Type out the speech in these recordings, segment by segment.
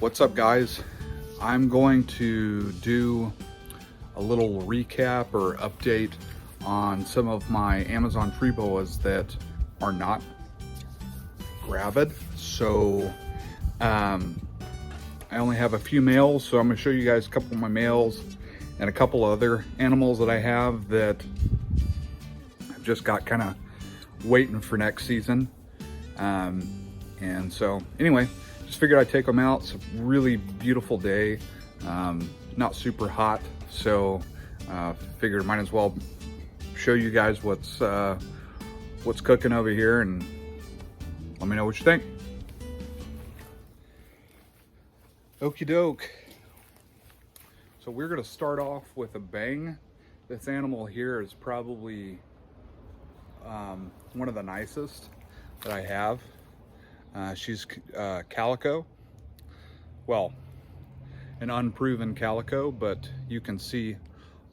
What's up, guys? I'm going to do a little recap or update on some of my Amazon free boas that are not gravid. So I only have a few males, so I'm going to show you guys a couple of my males and a couple other animals that I have that I've just got kind of waiting for next season. And so anyway, just figured I'd take them out. It's a really beautiful day, not super hot, so figured might as well show you guys what's cooking over here, and let me know what you think. Okie doke. So we're gonna start off with a bang. This animal here is probably one of the nicest that I have. She's Calico. Well, an unproven Calico, but you can see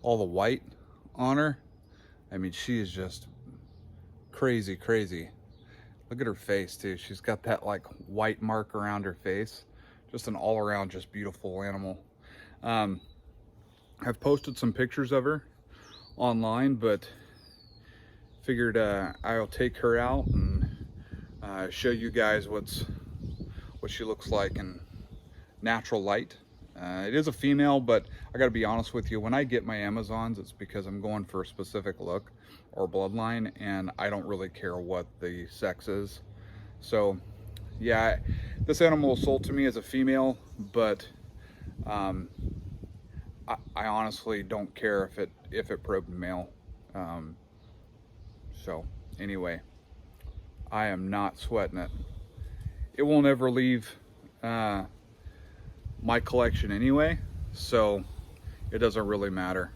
all the white on her. I mean, she is just crazy, crazy. Look at her face too. She's got that like white mark around her face. Just an all around just beautiful animal. I've posted some pictures of her online, but figured I'll take her out and show you guys what she looks like in natural light. It is a female, but I gotta be honest with you, when I get my Amazons, it's because I'm going for a specific look or bloodline, and I don't really care what the sex is. So yeah, this animal was sold to me as a female, but I honestly don't care if it probed male. So anyway, I am not sweating it. It won't ever leave my collection anyway, so it doesn't really matter.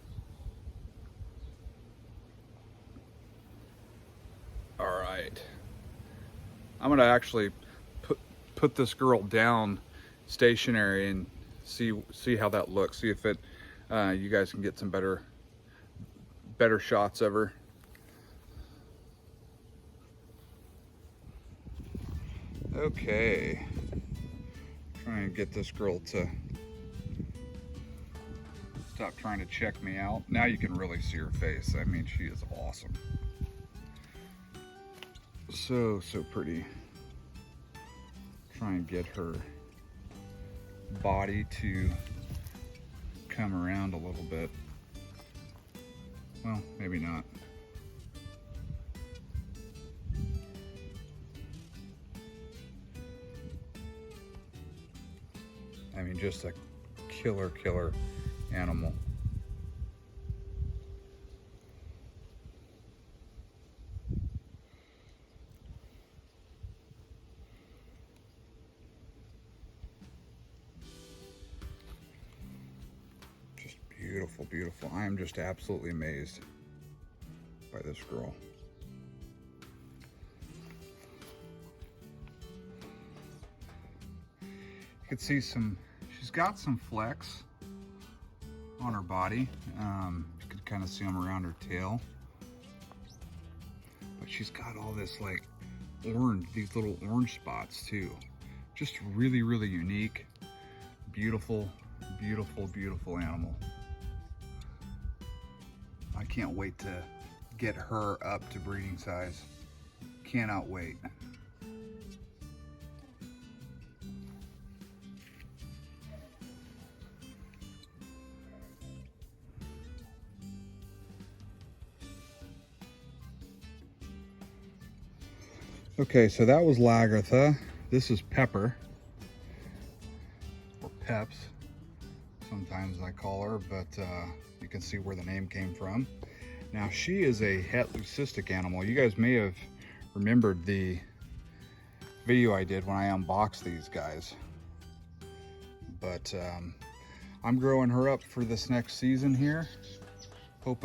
All right, I'm gonna actually put this girl down stationary and see how that looks. See if it you guys can get some better shots of her. Okay, try and get this girl to stop trying to check me out. Now you can really see her face. I mean, she is awesome. So pretty. Try and get her body to come around a little bit. Well, maybe not. I mean, just a killer animal. Just beautiful, beautiful. I am just absolutely amazed by this girl. You can see she's got some flecks on her body. You could kind of see them around her tail. But she's got all this like orange, these little orange spots too. Just really unique, beautiful animal. I can't wait to get her up to breeding size. Cannot wait. Okay, so that was Lagertha. This is Pepper, or Peps, sometimes I call her, but you can see where the name came from. Now, she is a het leucistic animal. You guys may have remembered the video I did when I unboxed these guys. But I'm growing her up for this next season here. I'm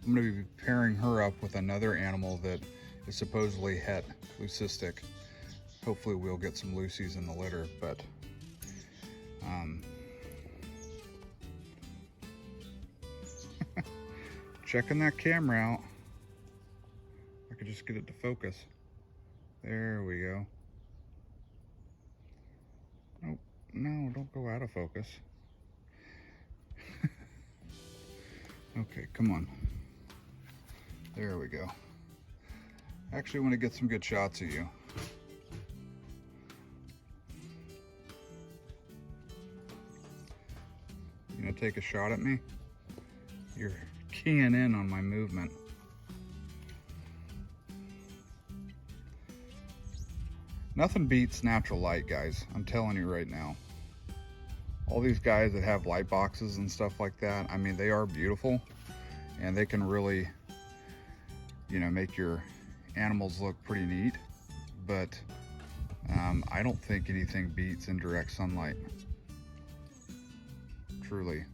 gonna be pairing her up with another animal that is supposedly het leucistic. Hopefully we'll get some Lucy's in the litter, but checking that camera out. I could just get it to focus. There we go. Nope. No, don't go out of focus. Okay, come on. There we go. Actually want to get some good shots of you. You gonna take a shot at me? You're keying in on my movement. Nothing beats natural light, guys. I'm telling you right now. All these guys that have light boxes and stuff like that, I mean, they are beautiful and they can really, you know, make your animals look pretty neat. But I don't think anything beats indirect sunlight. Truly.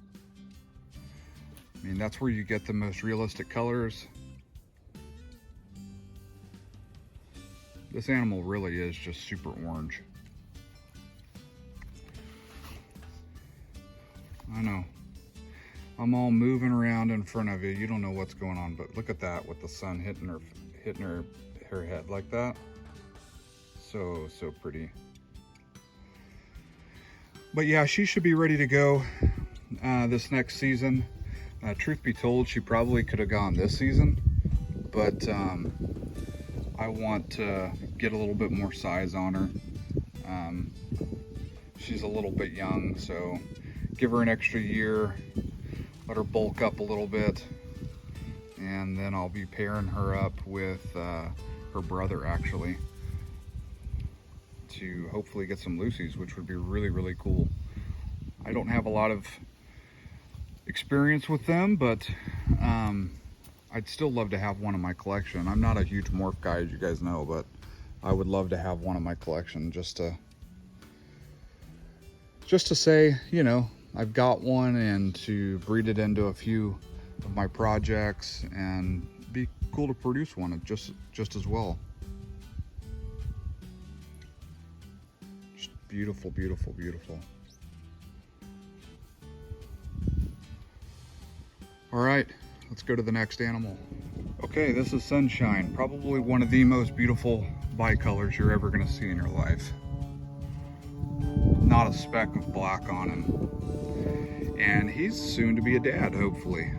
I mean, that's where you get the most realistic colors. This animal really is just super orange. I know. I'm all moving around in front of you. You don't know what's going on, but look at that with the sun hitting her head like that. So pretty. But yeah, she should be ready to go this next season. Truth be told, she probably could have gone this season, but I want to get a little bit more size on her. She's a little bit young, so give her an extra year, let her bulk up a little bit, and then I'll be pairing her up with her brother, actually, to hopefully get some Lucy's, which would be really, really cool. I don't have a lot of experience with them, but I'd still love to have one in my collection. I'm not a huge morph guy, as you guys know, but I would love to have one in my collection just to say, you know, I've got one, and to breed it into a few of my projects, and be cool to produce one just as well. Just beautiful, beautiful, beautiful. All right, let's go to the next animal. Okay, this is Sunshine, probably one of the most beautiful bicolors you're ever gonna see in your life. Not a speck of black on him. And he's soon to be a dad, hopefully.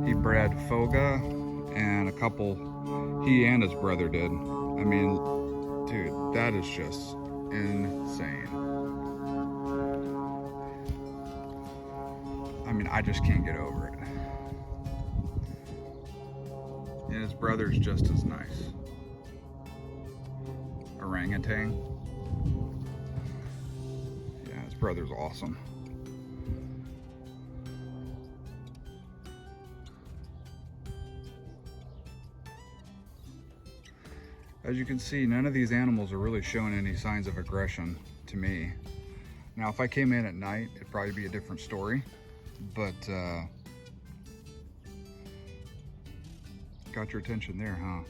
He bred Foga and a couple, he and his brother did. I mean, dude, that is just insane. I mean, I just can't get over it. And his brother's just as nice. Orangutan. Yeah, his brother's awesome. As you can see, none of these animals are really showing any signs of aggression to me. Now, if I came in at night, it'd probably be a different story, but got your attention there, huh?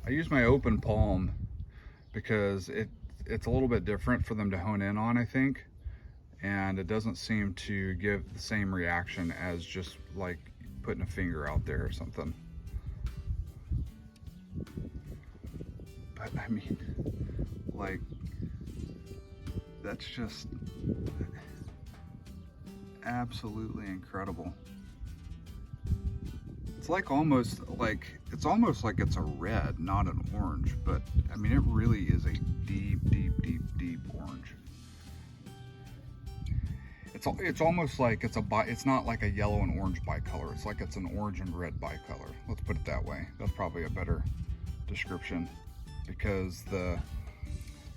I use my open palm because it's a little bit different for them to hone in on, I think. And it doesn't seem to give the same reaction as just like putting a finger out there or something. But I mean, like, that's just absolutely incredible. It's like it's almost like it's a red, not an orange, but I mean, it really is a deep, deep, deep, deep orange. It's almost like it's not like a yellow and orange bicolor. It's like it's an orange and red bicolor. Let's put it that way. That's probably a better description, because the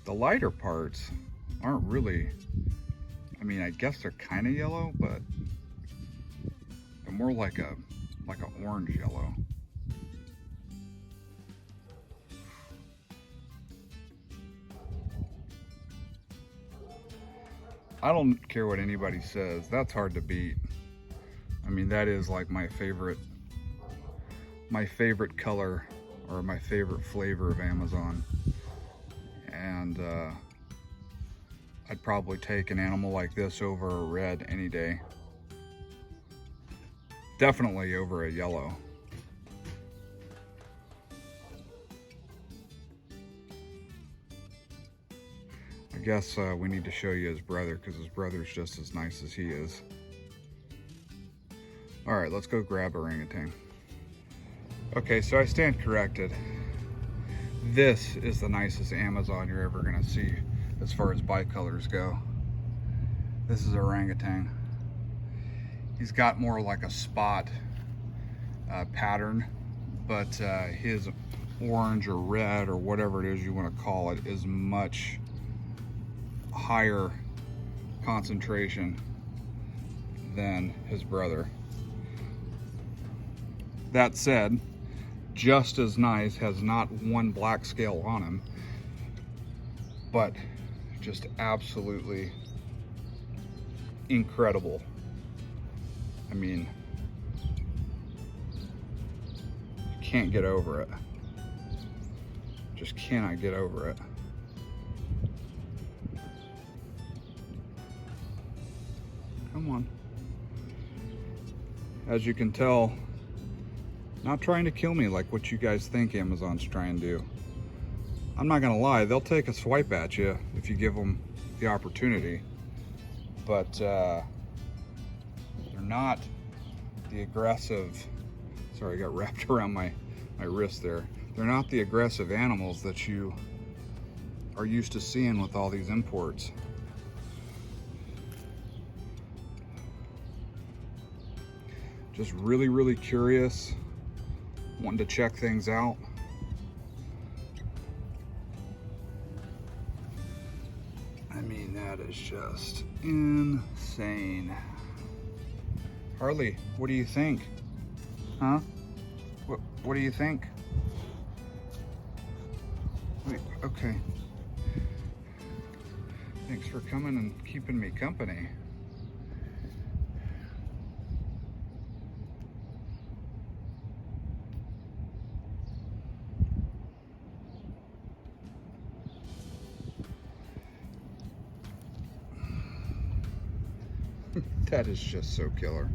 lighter parts aren't really, I mean, I guess they're kind of yellow, but they're more like a orange yellow. I don't care what anybody says, that's hard to beat. I mean, that is like my favorite color, or my favorite flavor of Amazon. And I'd probably take an animal like this over a red any day. Definitely over a yellow. guess we need to show you his brother, because his brother's just as nice as he is. All right, let's go grab orangutan. Okay, so I stand corrected. This is the nicest Amazon you're ever gonna see as far as bicolors go. This is orangutan. He's got more like a spot pattern, but his orange or red or whatever it is you want to call it is much higher concentration than his brother. That said, just as nice, has not one black scale on him, but just absolutely incredible. I mean, can't get over it. Just cannot get over it. Come on. As you can tell, not trying to kill me like what you guys think Amazon's trying to do. I'm not gonna lie, they'll take a swipe at you if you give them the opportunity, but they're not the aggressive, sorry, I got wrapped around my wrist there. They're not the aggressive animals that you are used to seeing with all these imports. Just really, really curious, wanting to check things out. I mean, that is just insane. Harley, what do you think? Huh? What do you think? Wait, okay. Thanks for coming and keeping me company. That is just so killer.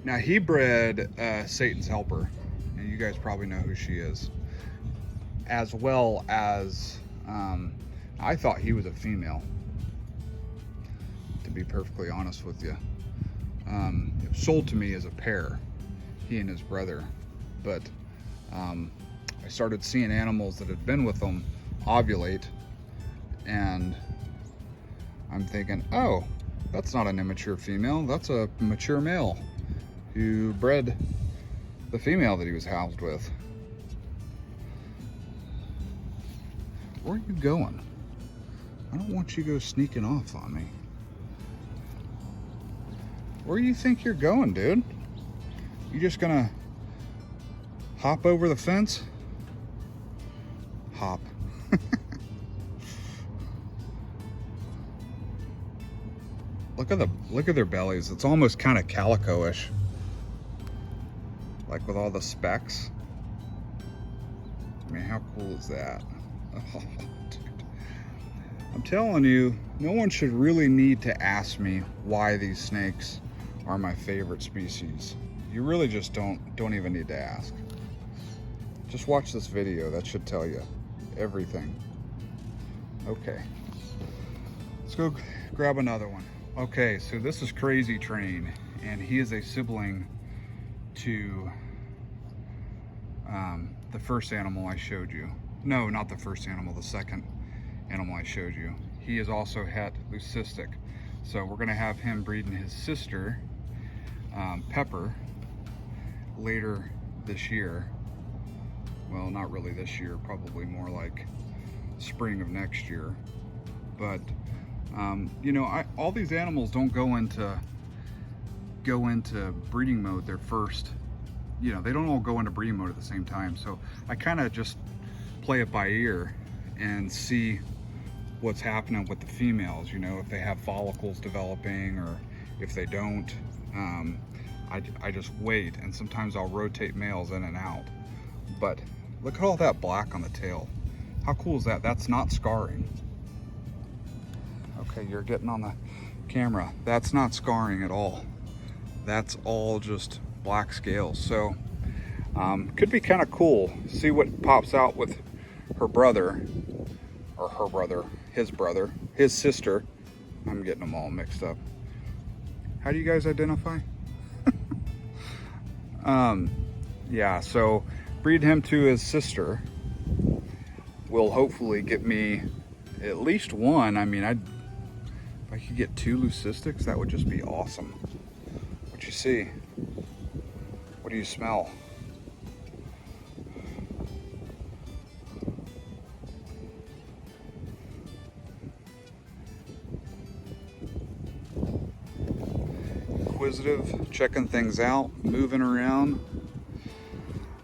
Now, he bred Satan's Helper, and you guys probably know who she is, as well as I thought he was a female, to be perfectly honest with you. It was sold to me as a pair, he and his brother, but I started seeing animals that had been with them ovulate, and I'm thinking, oh, that's not an immature female, that's a mature male who bred the female that he was housed with. Where are you going? I don't want you to go sneaking off on me. Where do you think you're going, dude? You just gonna hop over the fence? Hop. Look at their bellies. It's almost kind of calico-ish, like with all the specks. I mean, how cool is that? Oh, dude. I'm telling you, no one should really need to ask me why these snakes are my favorite species. You really just don't even need to ask. Just watch this video. That should tell you everything. Okay, let's go grab another one. Okay, so this is Crazy Train, and he is a sibling to the first animal I showed you. No, not the first animal, the second animal I showed you. He is also het leucistic. So we're gonna have him breeding his sister, Pepper, later this year. Well, not really this year, probably more like spring of next year. But you know, all these animals don't go into breeding mode their first, you know, they don't all go into breeding mode at the same time. So I kind of just play it by ear and see what's happening with the females, you know, if they have follicles developing or if they don't. I just wait, and sometimes I'll rotate males in and out. But look at all that black on the tail. How cool is that? That's not scarring. Okay, you're getting on the camera. That's not scarring at all. That's all just black scales. So could be kind of cool. See what pops out with her brother. or her brother, his sister. I'm getting them all mixed up. How do you guys identify? Yeah, so breed him to his sister will hopefully get me at least one. I mean, if I could get 2 leucistics, that would just be awesome. What you see? What do you smell? Inquisitive, checking things out, moving around.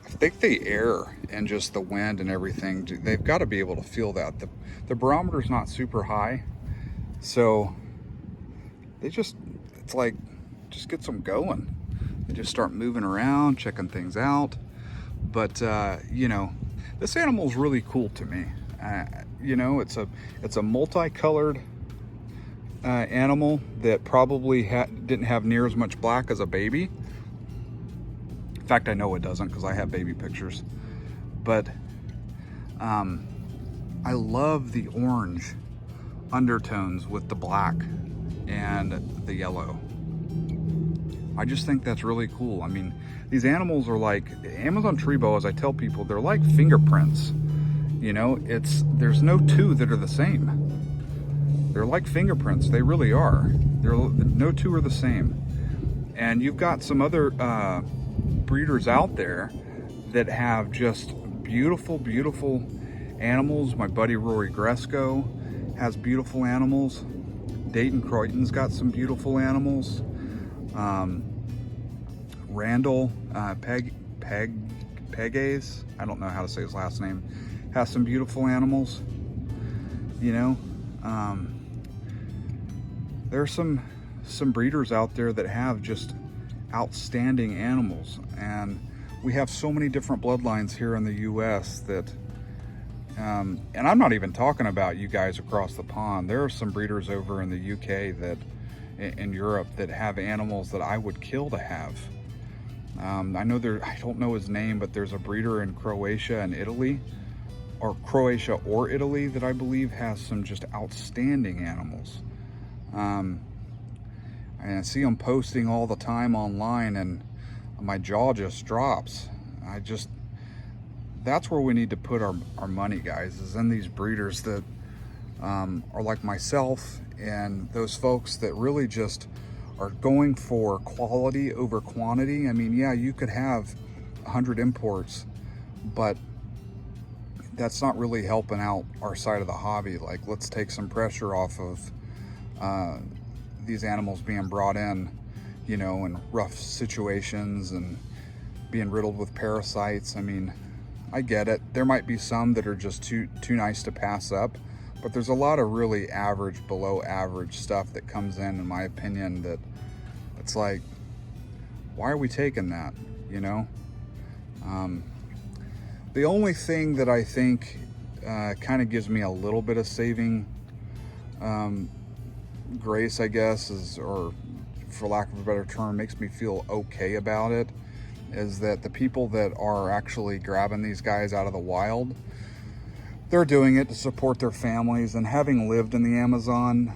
I think the air and just the wind and everything, they've got to be able to feel that. The barometer's not super high, so it's like, just gets them going. They just start moving around, checking things out. But you know, this animal's really cool to me. You know, it's a multicolored animal that probably didn't have near as much black as a baby. In fact, I know it doesn't because I have baby pictures. But I love the orange undertones with the black and the yellow. I just think that's really cool. I mean, these animals are like, Amazon tree boas, I tell people, they're like fingerprints. You know, there's no 2 that are the same. They're like fingerprints, they really are. No 2 are the same. And you've got some other breeders out there that have just beautiful, beautiful animals. My buddy Rory Gresco has beautiful animals. Dayton Croydon's got some beautiful animals. Randall Pegues, I don't know how to say his last name, has some beautiful animals. You know, there's some breeders out there that have just outstanding animals, and we have so many different bloodlines here in the US that and I'm not even talking about you guys across the pond. There are some breeders over in the UK that in Europe that have animals that I would kill to have. I don't know his name, but there's a breeder in Croatia and Italy, or Croatia or Italy, that I believe has some just outstanding animals. And I see them posting all the time online, and my jaw just drops. That's where we need to put our money, guys, is in these breeders that are like myself and those folks that really just are going for quality over quantity. I mean, yeah, you could have 100 imports, but that's not really helping out our side of the hobby. Like, let's take some pressure off of these animals being brought in, you know, in rough situations and being riddled with parasites. I mean, I get it. There might be some that are just too nice to pass up, but there's a lot of really average, below average stuff that comes in my opinion, that it's like, why are we taking that, you know? The only thing that I think kind of gives me a little bit of saving grace, I guess, is, or for lack of a better term, makes me feel okay about it, is that the people that are actually grabbing these guys out of the wild, they're doing it to support their families. And having lived in the Amazon,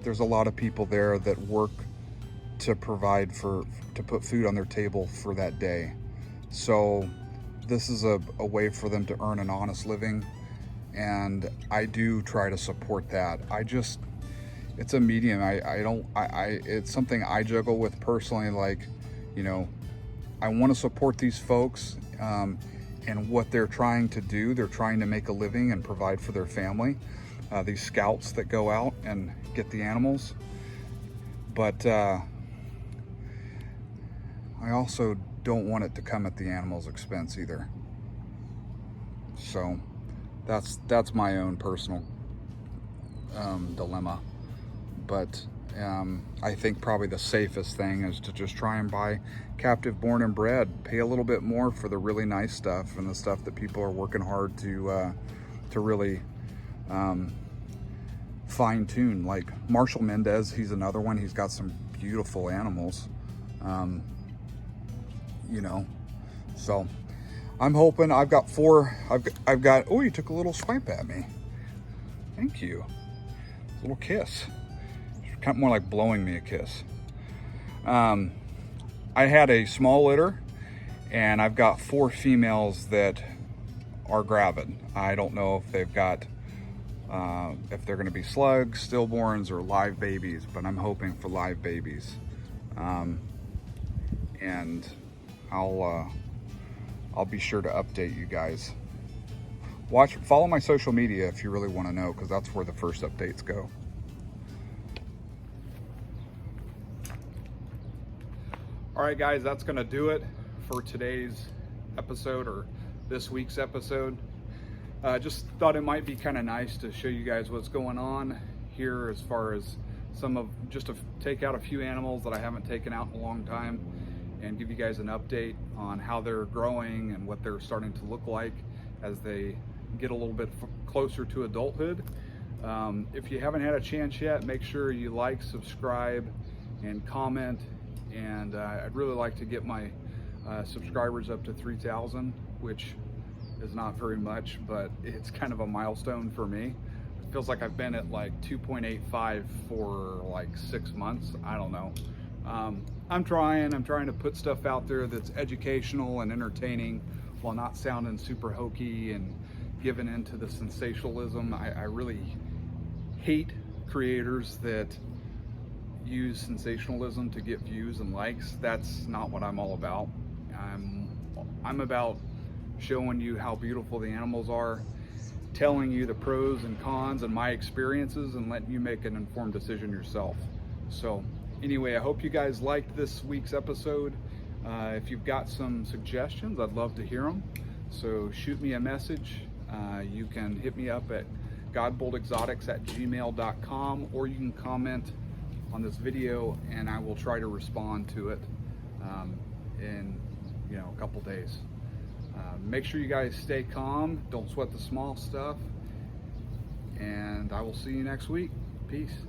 there's a lot of people there that work to provide to put food on their table for that day. So this is a way for them to earn an honest living, and I do try to support that. It's a medium. It's something I juggle with personally. Like, you know, I want to support these folks and what they're trying to do. They're trying to make a living and provide for their family. These scouts that go out and get the animals. But I also don't want it to come at the animal's expense either. So that's my own personal dilemma. But I think probably the safest thing is to just try and buy captive born and bred, pay a little bit more for the really nice stuff and the stuff that people are working hard to really fine tune. Like Marshall Mendez, he's another one. He's got some beautiful animals, you know. So I'm hoping. I've got 4. I've got. Oh, you took a little swipe at me. Thank you. A little kiss. Kind of more like blowing me a kiss. I had a small litter, and I've got 4 females that are gravid. I don't know if they've got, if they're gonna be slugs, stillborns, or live babies, but I'm hoping for live babies. And I'll be sure to update you guys. Follow my social media if you really want to know, because that's where the first updates go. All right, guys, that's going to do it for today's episode, or this week's episode. Just thought it might be kind of nice to show you guys what's going on here, as far as just to take out a few animals that I haven't taken out in a long time, and give you guys an update on how they're growing and what they're starting to look like as they get a little bit closer to adulthood. If you haven't had a chance yet, make sure you like, subscribe, and comment. And I'd really like to get my subscribers up to 3,000, which is not very much, but it's kind of a milestone for me. It feels like I've been at like 2.85 for like 6 months. I don't know. I'm trying to put stuff out there that's educational and entertaining, while not sounding super hokey and giving into the sensationalism. I really hate creators that use sensationalism to get views and likes. That's not what I'm all about. I'm about showing you how beautiful the animals are, telling you the pros and cons and my experiences, and letting you make an informed decision yourself. So anyway, I hope you guys liked this week's episode. If you've got some suggestions, I'd love to hear them. So shoot me a message. You can hit me up at godboldexotics@gmail.com, or you can comment on this video and I will try to respond to it in a couple days. Make sure you guys stay calm, don't sweat the small stuff, and I will see you next week. Peace.